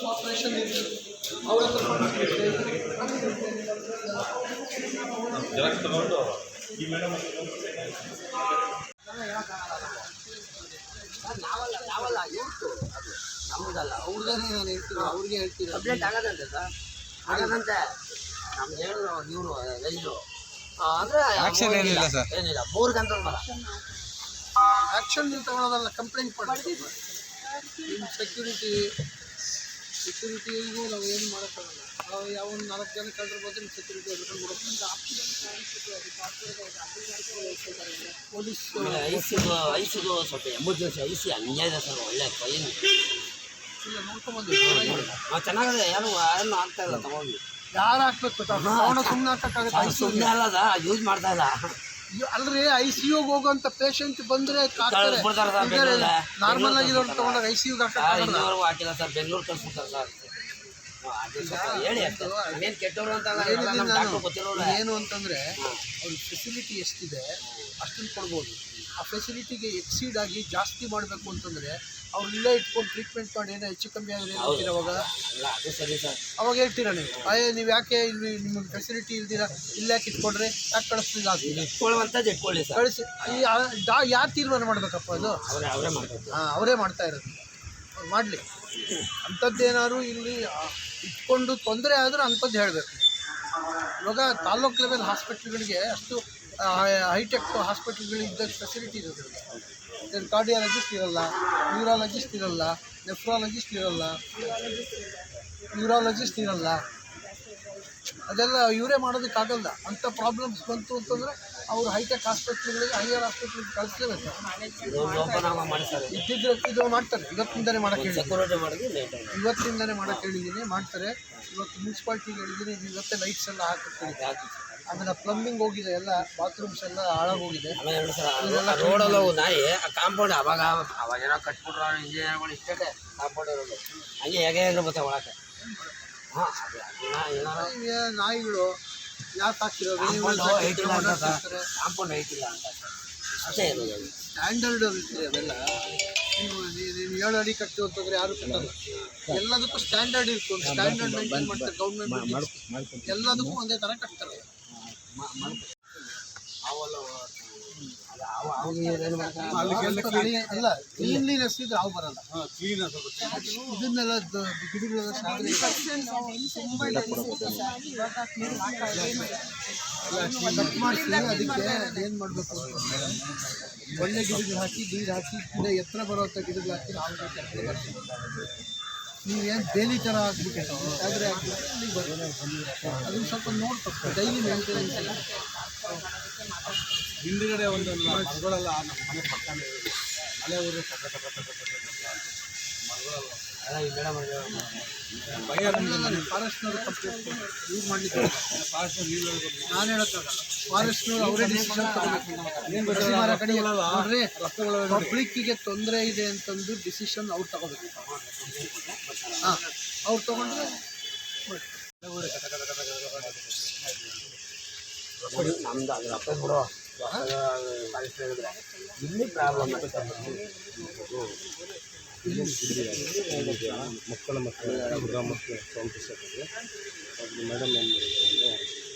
operation ನಾವಲ್ಲ ಇವ್ರು ನಮ್ಮದಲ್ಲ ಅವ್ರದೇ ನಾನು ಹೇಳ್ತೀನಿ ಅವ್ರಿಗೆ ಹೇಳ್ತೀನಿ ಕಂಪ್ಲೇಂಟ್ ಆಗದಂತೆ ಸರ್ ಆಗದಂತೆ ನಮ್ಗೆ ಹೇಳಿದ್ರು ಇವರು ರೈತರು ಅಂದರೆ ಏನಿಲ್ಲ 3 ಗಂಟೆ ಬರ ಆ್ಯಕ್ಷನ್ ತಗೊಳ್ಳೋದಲ್ಲ ಕಂಪ್ಲೇಂಟ್ ಮಾಡ್ತೀವಿ ನಿಮ್ಮ ಸೆಕ್ಯೂರಿಟಿಗೂ ನಾವು ಏನು ಮಾಡೋಕ್ಕಾಗಲ್ಲ ನಾವು ಯಾವ ಒಂದು 4 ಜನ ಕಳೆದಿರ್ಬೋದು ನಿಮ್ಮ ಸೆಕ್ಯೂರಿಟಿ ಪೊಲೀಸ್ ಐಸಿಗೂ ಸ್ವಲ್ಪ ಎಮರ್ಜೆನ್ಸಿ ಐಸಿ ಹಂಗೆ ಇದೆ ಸರ್ ಒಳ್ಳೆ ಫೈನ್ ಇಲ್ಲ ನೋಡ್ಕೊಂಬಂದಿದ್ದೀವಿ ನಾವು ಚೆನ್ನಾಗಿದೆ ಯಾರು ಆಗ್ತಾ ಇಲ್ಲ ತಗೊಂಡು ಯಾರು ಹಾಕ್ಬೇಕು ಸುಮ್ಮನೆ ಹಾಕೋಕ್ಕಾಗುತ್ತೆ ಸುಮ್ಮನೆ ಅಲ್ಲದ ಯೂಸ್ ಮಾಡ್ತಾ ಇಲ್ಲ ಅಲ್ರಿ ICUಗೆ ಹೋಗುವಂಥ ಪೇಷಂಟ್ ಬಂದರೆ ನಾರ್ಮಲ್ ಆಗಿರೋರು ತೊಗೊಂಡಾಗ ICUಗೆ ಹಾಕಿಲ್ಲ ಸರ್ ಬೆಂಗಳೂರು ಕಳ್ಸ್ಬಿಡ್ತಾರೆ ಸರ್ ಹೇಳಿ ಏನು ಕೆಟ್ಟವರು ಅಂತ ಏನು ಅಂತಂದರೆ ಅವ್ರ ಫೆಸಿಲಿಟಿ ಎಷ್ಟಿದೆ ಅಷ್ಟನ್ನು ಕೊಡ್ಬೋದು ಆ ಫೆಸಿಲಿಟಿಗೆ ಎಕ್ಸೀಡ್ ಆಗಿ ಜಾಸ್ತಿ ಮಾಡಬೇಕು ಅಂತಂದರೆ ಅವ್ರು ಇಲ್ಲೇ ಇಟ್ಕೊಂಡು ಟ್ರೀಟ್ಮೆಂಟ್ ಮಾಡಿ ಏನೋ ಹೆಚ್ಚು ಕಮ್ಮಿ ಆದರೆ ಹೇಳ್ತೀರ ಅವಾಗ ಅವಾಗ ಹೇಳ್ತೀರ ನೀವು ಯಾಕೆ ಇಲ್ಲಿ ನಿಮಗೆ ಫೆಸಿಲಿಟಿ ಇಲ್ದಿರ ಇಲ್ಲಿ ಯಾಕೆ ಇಟ್ಕೊಂಡ್ರೆ ಯಾಕೆ ಕಳಿಸ್ತಿಲ್ಲ ಕಳಿಸಿ ಯಾರು ತೀರ್ಮಾನ ಮಾಡಬೇಕಪ್ಪ ಅದು ಅವರೇ ಮಾಡ್ತಾ ಇರೋದು ಅವ್ರು ಮಾಡಲಿ ಅಂಥದ್ದೇನಾದ್ರು ಇಲ್ಲಿ ಇಟ್ಕೊಂಡು ತೊಂದರೆ ಆದರೆ ಅಂಥದ್ದು ಹೇಳಬೇಕು ಇವಾಗ ತಾಲ್ಲೂಕು ಲೆವೆಲ್ ಹಾಸ್ಪಿಟ್ಲ್ಗಳಿಗೆ ಅಷ್ಟು ಹೈಟೆಕ್ ಹಾಸ್ಪಿಟ್ಲ್ಗಳಿದ್ದ ಫೆಸಿಲಿಟಿ ಇರೋದು ಕಾರ್ಡಿಯಾಲಜಿಸ್ಟ್ ಇರಲ್ಲ ನ್ಯೂರಾಲಜಿಸ್ಟ್ ಇರಲ್ಲ ನೆಫ್ರಾಲಜಿಸ್ಟ್ ಇರಲ್ಲ ನ್ಯೂರಾಲಜಿಸ್ಟ್ ಇರಲ್ಲ ಅದೆಲ್ಲ ಇವರೇ ಮಾಡೋದಕ್ಕಾಗಲ್ಲ ಅಂಥ ಪ್ರಾಬ್ಲಮ್ಸ್ ಬಂತು ಅಂತಂದರೆ ಅವರು ಹೈಟೆಕ್ ಹಾಸ್ಪಿಟ್ಲ್ಗಳಿಗೆ ಹೈಯರ್ ಹಾಸ್ಪಿಟ್ಲಿಗೆ ಕಳಿಸ್ಲೇಬೇಕು ಇದ್ದಿದ್ರೆ ಇದು ಮಾಡ್ತಾರೆ ಇವತ್ತಿಂದಲೇ ಮಾಡೋಕ್ಕೆ ಇವತ್ತಿಂದಲೇ ಮಾಡೋಕ್ಕೆ ಹೇಳಿದ್ದೀನಿ ಮಾಡ್ತಾರೆ ಇವತ್ತು ಮುನ್ಸಿಪಾಲ್ಟಿಗೆ ಹೇಳಿದ್ದೀನಿ ಇವತ್ತೇ ಲೈಟ್ಸ್ ಎಲ್ಲ ಹಾಕಿ ಆಮೇಲೆ ಪ್ಲಂಬಿಂಗ್ ಹೋಗಿದೆ ಎಲ್ಲ ಬಾತ್ರೂಮ್ಸ್ ಎಲ್ಲ ಹಾಳಾಗೋಗಿದೆ ರೋಡಲ್ಲ ನಾಯಿ ಕಾಂಪೌಂಡ್ ಅವಾಗೇನೋ ಕಟ್ಬಿಟ್ರು ಇಂಜಿನಿಯರ್ಗಳು ಇಷ್ಟೇ ಕಾಂಪೌಂಡ್ ಇರೋದು ಹಂಗೆ ಹೇಗೆ ಬರ್ತಾವೆ ಒಳಕ್ಕೆ ನಾಯಿಗಳು ಯಾಕೆ ಹಾಕಿರೋದು ಕಾಂಪೌಂಡ್ ಐತಿಲ್ಲ ಅಂತ ಅಷ್ಟೇ ಇರೋದು ಸ್ಟ್ಯಾಂಡರ್ಡ್ ಇರ್ತದೆ ಅವೆಲ್ಲ ನೀವು 7 ಅಡಿ ಕಟ್ಟು ಅಂತಂದ್ರೆ ಯಾರು ಕಟ್ಟಲ್ಲ ಎಲ್ಲದಕ್ಕೂ ಸ್ಟ್ಯಾಂಡರ್ಡ್ ಇರ್ತದೆ ಸ್ಟ್ಯಾಂಡರ್ಡ್ ಮೇಂಟೈನ್ ಮಾಡ್ತಾರೆ ಗೌರ್ಮೆಂಟ್ ಎಲ್ಲದಕ್ಕೂ ಒಂದೇ ಥರ ಕಟ್ತಾರೆ ಅಲ್ಲ ಕ್ಲೀನ್ಲಿನೆಸ್ ಇದ್ರೆ ಹಾವು ಬರಲ್ಲ ಇದನ್ನೆಲ್ಲ ಗಿಡಗಳೆಲ್ಲ ಕಟ್ ಮಾಡಿಸಿ ಅದಕ್ಕೆ ಏನು ಮಾಡಬೇಕು ಒಳ್ಳೆ ಗಿಡಗಳು ಹಾಕಿ ನೀರು ಹಾಕಿ ಗಿಡ ಎತ್ತರ ಬರುವಂಥ ಗಿಡಗಳು ಹಾಕಿ ಹಾವು ನೀವೇನು ಬೇಲಿ ಥರ ಹಾಕ್ಬಿಟ್ಟು ಆದರೆ ಅದನ್ನು ಸ್ವಲ್ಪ ನೋಡ್ಬೇಕು ಡೈಲಿ ಮೇಂಟೆನೆನ್ಸ್ ಎಲ್ಲ ಹಿಂದುಗಡೆ ಒಂದು ಮರಗಳೆಲ್ಲ ನಮ್ಮ ಮನೆ ಪಕ್ಕನೇ ಮಳೆ ಊರು ಫಾರೆಸ್ಟ್ನವರು ಕಂಪ್ಲೇಂಟ್ ಯೂಸ್ ಮಾಡಲಿಕ್ಕೆ ನಾನು ಹೇಳೋಕ್ಕಾಗಲ್ಲ ಫಾರೆಸ್ಟ್ನವರು ಅವರೇ ಡಿಸಿಷನ್ ತಗೋಬೇಕು ಮರ ಕಡಿಯಲ್ಲ ನೋಡ್ರಿ ಪಬ್ಲಿಕ್ಕಿಗೆ ತೊಂದರೆ ಇದೆ ಅಂತಂದು ಡಿಸಿಷನ್ ಅವ್ರು ತಗೋಬೇಕು ಹಾಂ ಅವ್ರು ತೊಗೊಂಡ್ರೆ ನಮ್ದು ಅದ್ರ ಅಪ್ಪ ಬಿಡೋ ಇಲ್ಲಿ ಪ್ರಾಬ್ಲಮ್ ಮಕ್ಕಳ ಗ್ರಾಮಕ್ಕೆ ಸಂಪಿಸಿದ್ದಾರೆ ಅದು ಮೇಡಮ್ ಏನು ಮಾಡಿದ್ದಾರೆ ಅಂದರೆ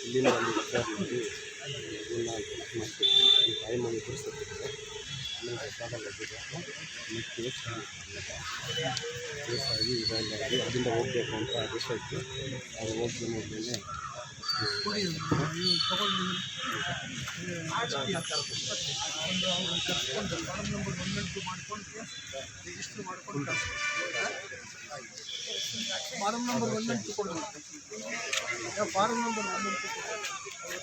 ಇಲ್ಲಿಂದ ಒಂದು ಮಾಡಿ ತಾಯಿ ಮನೆ ತೋರಿಸ್ತಿದ್ದಾರೆ ಆಮೇಲೆ ಸಾಲ ಬಂದಿದ್ದಾರೆ ಕೇಸಾಗಿ ಇದೆಲ್ಲ ಅದರಿಂದ ಹೋಗಬೇಕು ಅಂತ ಆದೇಶ ಇತ್ತು ಅದು ಹೋಗಿ ನೋಡಿದ್ರೆ ತಗೊಂಡು ಫಾರಂ ನಂಬರ್ 1 ಮಾಡ್ಕೊಂಡು ರಿಜಿಸ್ಟರ್ ಮಾಡ್ಕೊಂಡು ಫಾರಂ ನಂಬರ್ 1 ಕೊಡಬೇಕು ಫಾರಂ ನಂಬರ್ 1